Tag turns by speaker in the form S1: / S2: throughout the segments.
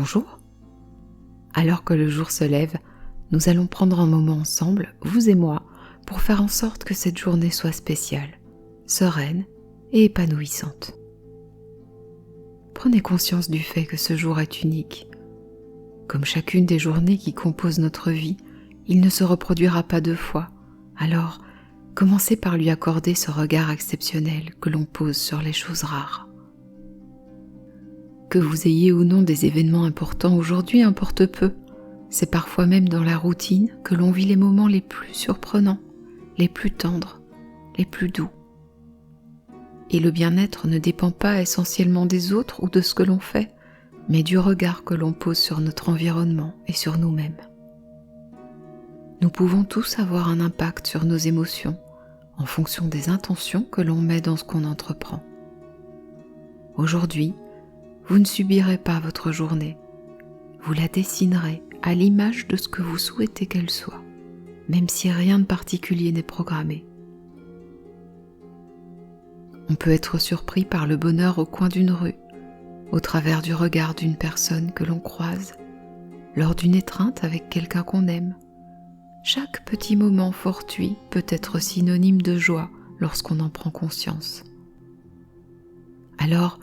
S1: Bonjour. Alors que le jour se lève, nous allons prendre un moment ensemble, vous et moi, pour faire en sorte que cette journée soit spéciale, sereine et épanouissante. Prenez conscience du fait que ce jour est unique. Comme chacune des journées qui composent notre vie, il ne se reproduira pas deux fois. Alors, commencez par lui accorder ce regard exceptionnel que l'on pose sur les choses rares. Que vous ayez ou non des événements importants aujourd'hui importe peu. C'est parfois même dans la routine que l'on vit les moments les plus surprenants, les plus tendres, les plus doux. Et le bien-être ne dépend pas essentiellement des autres ou de ce que l'on fait, mais du regard que l'on pose sur notre environnement et sur nous-mêmes. Nous pouvons tous avoir un impact sur nos émotions en fonction des intentions que l'on met dans ce qu'on entreprend. Aujourd'hui, vous ne subirez pas votre journée, vous la dessinerez à l'image de ce que vous souhaitez qu'elle soit, même si rien de particulier n'est programmé. On peut être surpris par le bonheur au coin d'une rue, au travers du regard d'une personne que l'on croise, lors d'une étreinte avec quelqu'un qu'on aime. Chaque petit moment fortuit peut être synonyme de joie lorsqu'on en prend conscience. Alors,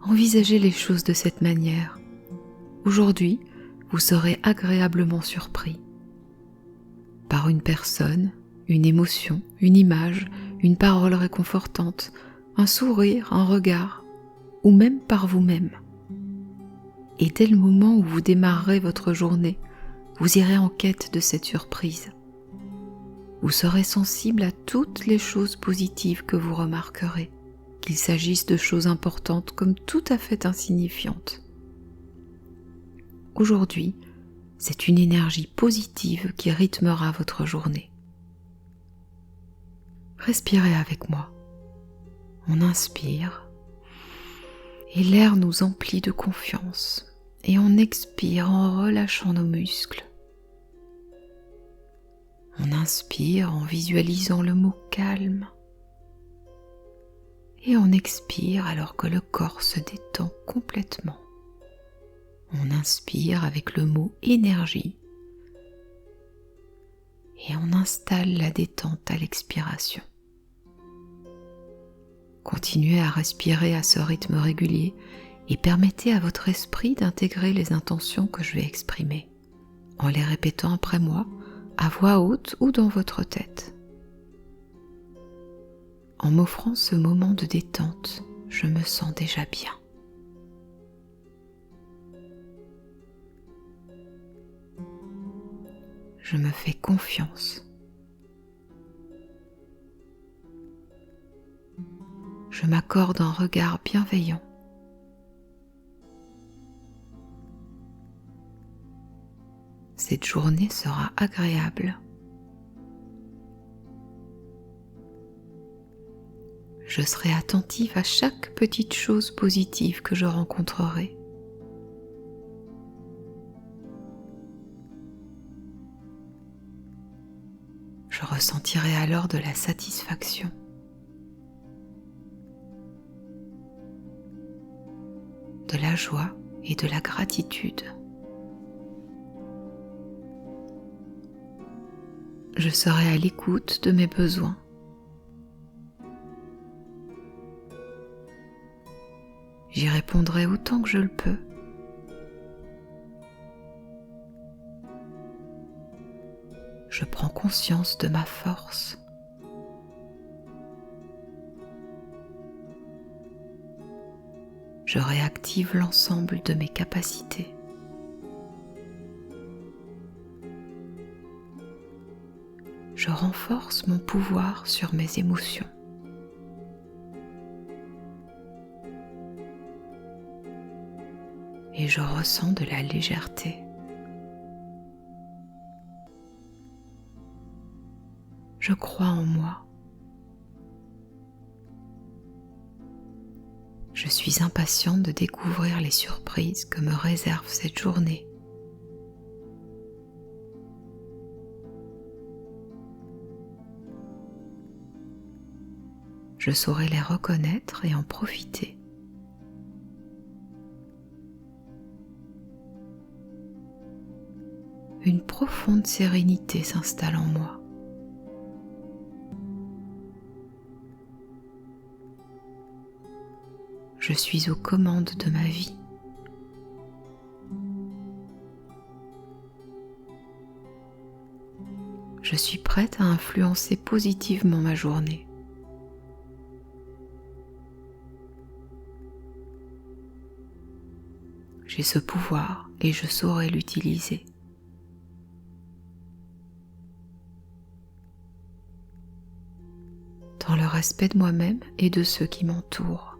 S1: envisagez les choses de cette manière. Aujourd'hui, vous serez agréablement surpris par une personne, une émotion, une image, une parole réconfortante, un sourire, un regard, ou même par vous-même. Et dès le moment où vous démarrerez votre journée, vous irez en quête de cette surprise. Vous serez sensible à toutes les choses positives que vous remarquerez, qu'il s'agisse de choses importantes comme tout à fait insignifiantes. Aujourd'hui, c'est une énergie positive qui rythmera votre journée. Respirez avec moi. On inspire et l'air nous emplit de confiance et on expire en relâchant nos muscles. On inspire en visualisant le mot calme et on expire alors que le corps se détend complètement. On inspire avec le mot énergie et on installe la détente à l'expiration. Continuez à respirer à ce rythme régulier et permettez à votre esprit d'intégrer les intentions que je vais exprimer, en les répétant après moi, à voix haute ou dans votre tête. En m'offrant ce moment de détente, je me sens déjà bien. Je me fais confiance. Je m'accorde un regard bienveillant. Cette journée sera agréable. Je serai attentive à chaque petite chose positive que je rencontrerai. Je ressentirai alors de la satisfaction. De la joie et de la gratitude. Je serai à l'écoute de mes besoins. J'y répondrai autant que je le peux. Je prends conscience de ma force. Je réactive l'ensemble de mes capacités. Je renforce mon pouvoir sur mes émotions. Et je ressens de la légèreté. Je crois en moi. Je suis impatiente de découvrir les surprises que me réserve cette journée. Je saurai les reconnaître et en profiter. une profonde sérénité s'installe en moi. Je suis aux commandes de ma vie. Je suis prête à influencer positivement ma journée. J'ai ce pouvoir et je saurai l'utiliser. Dans le respect de moi-même et de ceux qui m'entourent.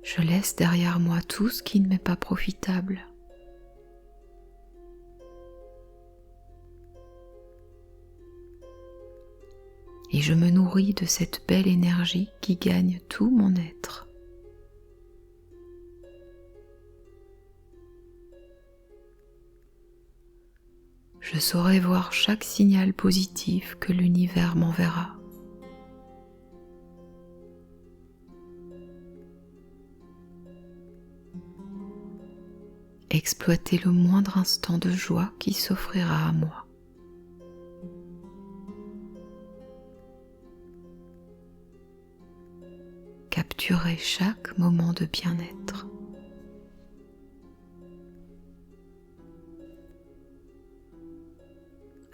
S1: Je laisse derrière moi tout ce qui ne m'est pas profitable. Et je me nourris de cette belle énergie qui gagne tout mon être. Je saurai voir chaque signal positif que l'univers m'enverra. Exploiter le moindre instant de joie qui s'offrira à moi. Capturer chaque moment de bien-être.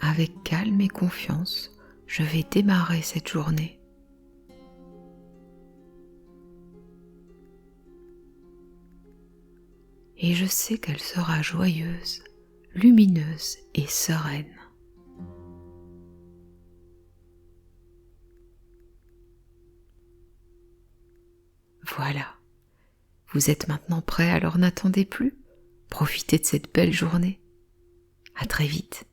S1: Avec calme et confiance, je vais démarrer cette journée. Et je sais qu'elle sera joyeuse, lumineuse et sereine. Voilà, vous êtes maintenant prêt, alors n'attendez plus. Profitez de cette belle journée. À très vite.